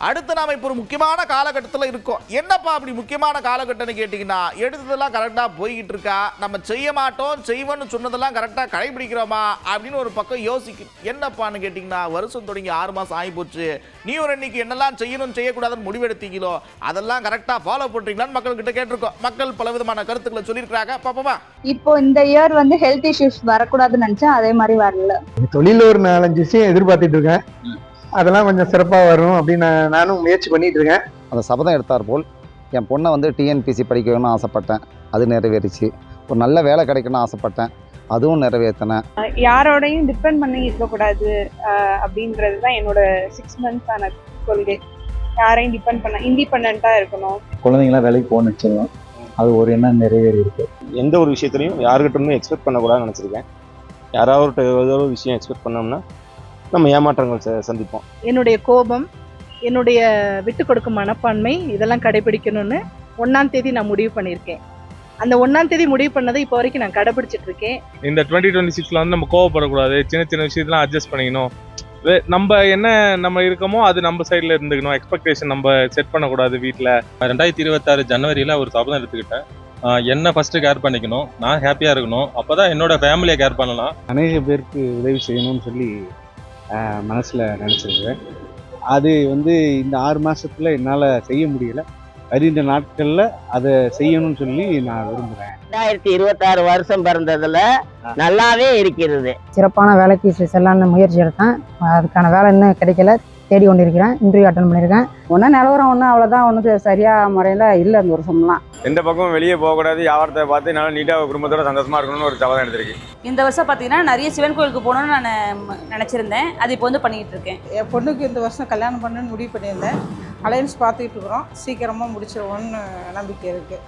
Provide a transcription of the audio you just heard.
அடுத்து நாம் இப்போ ஒரு முக்கியமான காலகட்டத்தில் இருக்கோம். என்னப்பா அப்படி முக்கியமான காலகட்டம்னு கேட்டிங்கன்னா, எடுத்ததெல்லாம் கரெக்டாக போய்கிட்டு இருக்கா, நம்ம செய்ய மாட்டோம் செய்வோன்னு சொன்னதெல்லாம் கரெக்டாக கடைபிடிக்கிறோமா அப்படின்னு ஒரு பக்கம் யோசிக்கும். என்னப்பான்னு கேட்டிங்கன்னா, வருஷம் தொடங்கி 6 மாதம் ஆகிப்போச்சு, நியூ இயர் அன்னைக்கு என்னெல்லாம் செய்யணும் செய்யக்கூடாதுன்னு முடிவெடுத்தீங்களோ அதெல்லாம் கரெக்டாக ஃபாலோ பண்ணுறீங்களான்னு மக்கள்கிட்ட கேட்டிருக்கோம். மக்கள் பலவிதமான கருத்துக்களை சொல்லியிருக்கிறாங்க. பாப்போமா? இப்போ இந்த இயர் வந்து ஹெல்த் இஷ்யூஸ் வரக்கூடாதுன்னு நினைச்சேன், அதே மாதிரி வரல. தொழில ஒரு 4-5 விஷயம் எதிர்பார்த்துட்டு இருக்கேன். அதெல்லாம் கொஞ்சம் சிறப்பாக வரும் அப்படின்னு நானும் முயற்சி பண்ணிட்டு இருக்கேன். அந்த சபதம் எடுத்தார் போல் என் பொண்ணை வந்து டிஎன்பிசி படிக்க வேணும்னு ஆசைப்பட்டேன், அது நிறைவேறிச்சு. ஒரு நல்ல வேலை கிடைக்கணும்னு ஆசைப்பட்டேன், அதுவும் நிறைவேற்றினேன். யாரோடையும் டிபெண்ட் பண்ணி இருக்கக்கூடாது அப்படின்றது தான் என்னோட 6 மந்த்ஸான கொள்கை. யாரையும் டிபெண்ட் பண்ண இண்டிபெண்ட்டாக இருக்கணும். குழந்தைங்களாம் வேலைக்கு போகணும்னு வச்சிருக்கோம், அது ஒரு எண்ணம் நிறைவேறி இருக்கு. எந்த ஒரு விஷயத்துலையும் யாருக்கிட்ட எக்ஸ்பெக்ட் பண்ணக்கூடாதுன்னு நினச்சிருக்கேன். யாராவது ஏதோ ஒரு விஷயம் எக்ஸ்பெக்ட் பண்ணோம்னா நம்ம ஏமாற்றங்கள் சந்திப்போம். என்னுடைய கோபம், என்னுடைய விட்டு கொடுக்கும் மனப்பான்மை இதெல்லாம் கடைபிடிக்கணும்னு 1ஆம் தேதி நான் முடிவு பண்ணியிருக்கேன். அந்த 1ஆம் தேதி முடிவு பண்ணதை இப்போ வரைக்கும் நான் கடைபிடிச்சிட்டு இருக்கேன். இந்த 2026 வந்து நம்ம கோவப்படக்கூடாது, சின்ன சின்ன விஷயத்தெல்லாம் அட்ஜஸ்ட் பண்ணிக்கணும். நம்ம என்ன நம்ம இருக்கோமோ அது நம்ம சைடில் இருந்துக்கணும். எக்ஸ்பெக்டேஷன் நம்ம செட் பண்ணக்கூடாது. வீட்டில் 2026 ஜனவரியில் ஒரு சபதம் எடுத்துக்கிட்டேன். என்ன ஃபஸ்ட்டு கேர் பண்ணிக்கணும், நான் ஹாப்பியாக இருக்கணும், அப்போ தான் என்னோட ஃபேமிலியை கேர் பண்ணலாம். அநேக பேருக்கு உதவி செய்யணும்னு சொல்லி மனசில் நினச்சிருக்கேன். அது வந்து இந்த 6 மாதத்தில் என்னால் செய்ய முடியல. வருகின்ற நாட்களில் அதை செய்யணும்னு சொல்லி நான் விரும்புகிறேன். 2026 வருஷம் பிறந்ததுல நல்லாவே இருக்கிறது. சிறப்பான வேலைக்கு செல்லலாம்னு முயற்சி எடுத்தேன். அதுக்கான வேலை இன்னும் கிடைக்கல, தேடி கொண்டிருக்கிறேன். இன்டர்வியூ அட்டன் பண்ணியிருக்கேன். ஒன்றும் நிலவரம் ஒன்றும் அவ்வளோதான், ஒன்றும் சரியாக முறையில் இல்லை. இந்த வருஷம்லாம் எந்த பக்கமும் வெளியே போகக்கூடாது, வியாபாரத்தை பார்த்து நல்லா நீட்டாக குடும்பத்தோட சந்தோஷமாக இருக்கணும்னு ஒரு சபதம் எடுத்திருக்கு. இந்த வருஷம் பார்த்தீங்கன்னா நிறைய சிவன் கோயிலுக்கு போகணும்னு நான் நினச்சிருந்தேன். அது இப்போ வந்து பண்ணிக்கிட்டு இருக்கேன். என் பொண்ணுக்கு இந்த வருஷம் கல்யாணம் பண்ணணும்னு முடிவு பண்ணியிருந்தேன். அலையன்ஸ் பார்த்துக்கிட்டு இருக்கிறோம். சீக்கிரமாக முடிச்சிருவோன்னு நம்பிக்கை இருக்குது.